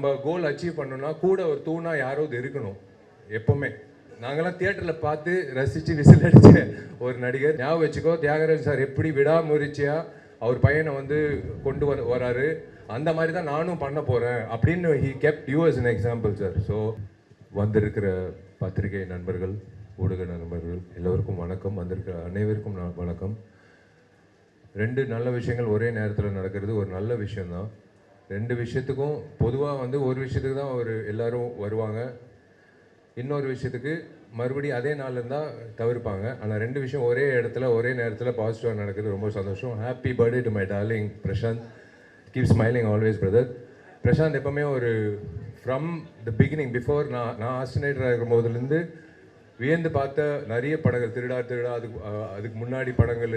நம்ம goal achieve பண்ணணும்னா கூட ஒரு தூணா யாராவது இருக்கணும் எப்பவுமே. நாங்களாம் தியேட்டரில் பார்த்து ரசித்து விசில் அடித்த ஒரு நடிகர். ஞாபகம் வச்சுக்கோ, தியாகராஜன் சார் எப்படி விடாமுயற்சியா அவர் பையனை வந்து கொண்டு வராரு, அந்த மாதிரி தான் நானும் பண்ண போகிறேன் அப்படின்னு he kept you as an example sir. So வந்திருக்கிற பத்திரிகை நண்பர்கள், ஊடக நண்பர்கள் எல்லோருக்கும் வணக்கம். வந்திருக்கிற அனைவருக்கும் வணக்கம். ரெண்டு நல்ல விஷயங்கள் ஒரே நேரத்தில் நடக்கிறது ஒரு நல்ல விஷயந்தான். ரெண்டு விஷயத்துக்கும் பொதுவாக வந்து ஒரு விஷயத்துக்கு தான் எல்லாரும் வருவாங்க, இன்னொரு விஷயத்துக்கு மறுபடியும் அதே நாள் இருந்தால் தவிர்ப்பாங்க. ஆனால் ரெண்டு விஷயம் ஒரே இடத்துல ஒரே நேரத்தில் பாசிட்டிவாக நடக்குது, ரொம்ப சந்தோஷம். Happy birthday to my darling Prashanth. Keep smiling always brother. Prashanth எப்பவுமே ஃப்ரம் த பிகினிங், பிஃபோர் நான் ஆஸ்டினேட்டராக இருக்கும் போதுலேருந்து வியந்து பார்த்த நிறைய படங்கள், திருடா அதுக்கு முன்னாடி படங்கள்,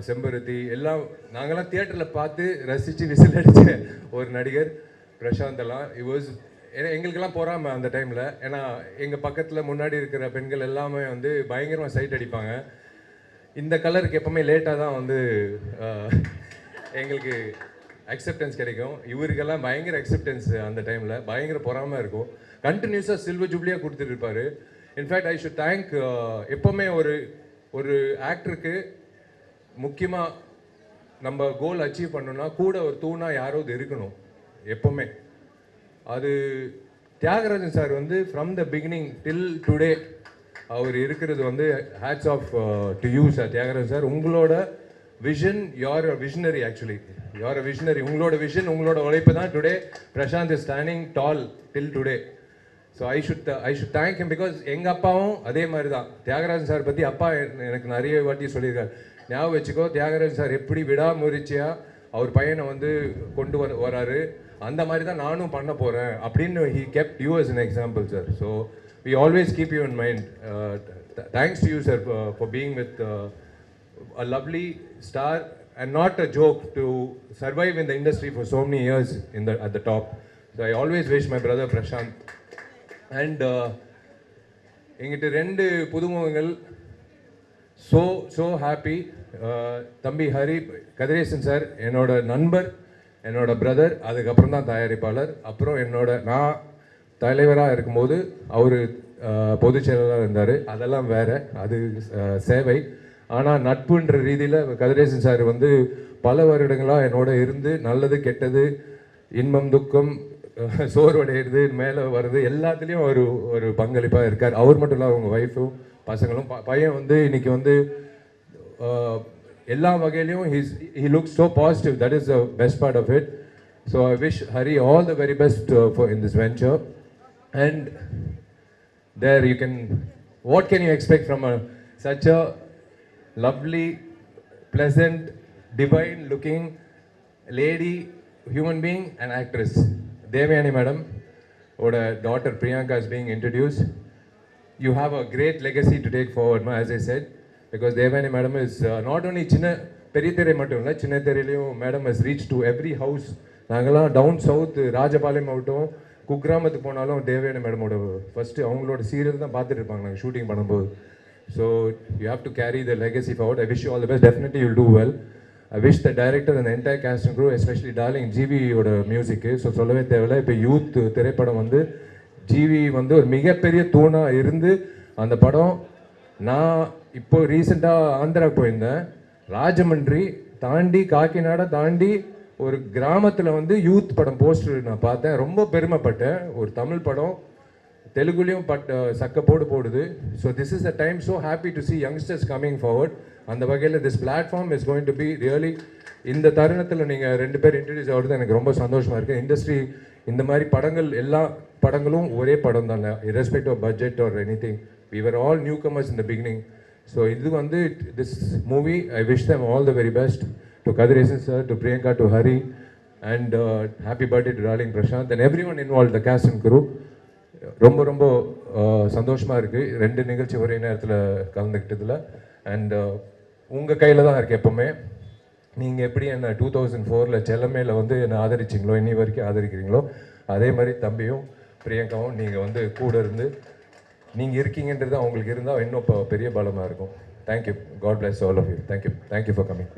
செம்பருத்தி எல்லாம் நாங்கள்லாம் தியேட்டரில் பார்த்து ரசித்து விசில் அடித்த ஒரு நடிகர் பிரசாந்தெல்லாம். எங்களுக்கெல்லாம் பொறாமல் அந்த டைமில். ஏன்னா எங்கள் பக்கத்தில் முன்னாடி இருக்கிற பெண்கள் எல்லாமே பயங்கரமாக சைட் அடிப்பாங்க. இந்த கலருக்கு எப்போவுமே லேட்டாக தான் எங்களுக்கு அக்செப்டன்ஸ் கிடைக்கும். இவருக்கெல்லாம் பயங்கர அக்செப்டன்ஸ் அந்த டைமில், பயங்கர பொறாமல் இருக்கும். கண்டினியூஸாக சில்வர் ஜூப்ளியாக கொடுத்துட்டு இருப்பார். இன்ஃபேக்ட் ஐ ஷுட் தேங்க், எப்போவுமே ஒரு ஆக்டருக்கு முக்கியமாக நம்ம கோல் அச்சீவ் பண்ணணும்னா கூட ஒரு தூணா யாராவது இருக்கணும் எப்போவுமே. அது Thiagarajan sir from the beginning till today அவர் இருக்கிறது hats off to you sir. Thiagarajan sir, உங்களோட vision, you're a visionary. Actually you're a visionary. உங்களோட விஷன், உங்களோட உழைப்பு தான் today Prashanth is standing tall till today. So I should thank him. Because எங்கள் அப்பாவும் அதே மாதிரி தான். தியாகராஜன் சார் பற்றி அப்பா எனக்கு நிறைய வாட்டி சொல்லியிருக்காரு. ஞாபகம் வச்சுக்கோ, தியாகராஜன் சார் எப்படி விடாமுயற்சியா அவர் பையனை கொண்டு வராரு, அந்த மாதிரி தான் நானும் பண்ண போகிறேன் அப்படின்னு he kept you as an example sir. So we always keep you in mind. Thanks to you sir for being with a lovely star and not a joke to survive in the industry for so many years at the top. So I always wish my brother Prashant and எங்கிட்ட ரெண்டு புதுமுகங்கள். So happy. தம்பி Hari Kathiresan sir என்னோட நண்பர், என்னோட brother, அதுக்கப்புறம் தான் தயாரிப்பாளர். அப்புறம் நான் தலைவராக இருக்கும்போது அவர் பொதுச் செயலாளராக இருந்தார். அதெல்லாம் வேறு, அது சேவை. ஆனால் நட்புன்ற ரீதியில் கதிரேசன் சார் பல வருடங்களாக என்னோட இருந்து நல்லது கெட்டது, இன்பம் துக்கம், சோர்வடைகிறது, மேலே வருது, எல்லாத்துலேயும் ஒரு பங்களிப்பாக இருக்கார். அவர் மட்டும் இல்லை, அவங்க ஒய்ஃபும் பசங்களும். பையன் இன்னைக்கு எல்லா வகையிலையும் he looks so positive. That is the best part of it. So I wish Hari all the very best in this venture. And there you can, what can you expect from such a lovely, pleasant, divine looking lady, human being and actress. Devayani madam oda daughter Priyanka is being introduced. You have a great legacy to take forward, as I said, because Devayani madam is not only பெரியத்தெரை மட்டும் இல்லை, சின்ன தெரையிலையும் madam has reached to every house. நாங்கள்லாம் down south Rajapalayam ஆகட்டும், குக்கிராமத்துக்கு போனாலும் தேவயானி மேடமோட first அவங்களோட சீரியல் தான் பார்த்துட்டு இருப்பாங்க நாங்கள் ஷூட்டிங் பண்ணும்போது. So you have to carry the legacy forward. I wish you all the best. Definitely you'll do well. I wish the director and entire cast and crew, especially darling ஜிவியோட மியூசிக்கு. So சொல்லவே தேவையில்லை. இப்போ youth திரைப்படம் GV ஒரு மிகப்பெரிய தூணாக இருந்து அந்த படம். நான் இப்போ ரீசெண்டாக ஆந்திராவுக்கு போயிருந்தேன். ராஜமன்றி தாண்டி காக்கிநாடா தாண்டி ஒரு கிராமத்தில் யூத் படம் போஸ்டர் நான் பார்த்தேன். ரொம்ப பெருமைப்பட்டேன். ஒரு தமிழ் படம் தெலுங்குலேயும் சக்க போடுது. So this is the time. So happy to C youngsters coming forward. அந்த வகையில் this platform is going to be really. இந்த தருணத்தில் நீங்கள் ரெண்டு பேர் இன்ட்ரடியூஸ் ஆகிறது எனக்கு ரொம்ப சந்தோஷமாக இருக்குது. இண்டஸ்ட்ரி இந்த மாதிரி படங்கள், எல்லா படங்களும் ஒரே படம் தான், irrespective of budget or anything. We were all newcomers in the beginning. So இது this movie, I wish them all the very best. To Kadiresan sir, to Priyanka, to Hari, and happy birthday to darling Prashant and everyone involved, the cast and crew. ரொம்ப சந்தோஷமாக இருக்குது ரெண்டு நிகழ்ச்சி ஒரே நேரத்தில் கலந்துக்கிட்டதில். And உங்கள் கையில் தான் இருக்குது எப்போவுமே. நீங்கள் எப்படி என்ன 2004 செல்லமேல என்னை ஆதரிச்சிங்களோ, இன்னி வரைக்கும் ஆதரிக்கிறீங்களோ, அதே மாதிரி தம்பியும் பிரியங்காவும் நீங்கள் கூட இருந்து நீங்கள் இருக்கீங்கன்றது அவங்களுக்கு இருந்தால் இன்னும் பெரிய பலமாக இருக்கும். Thank you. God bless all of you. Thank you for coming.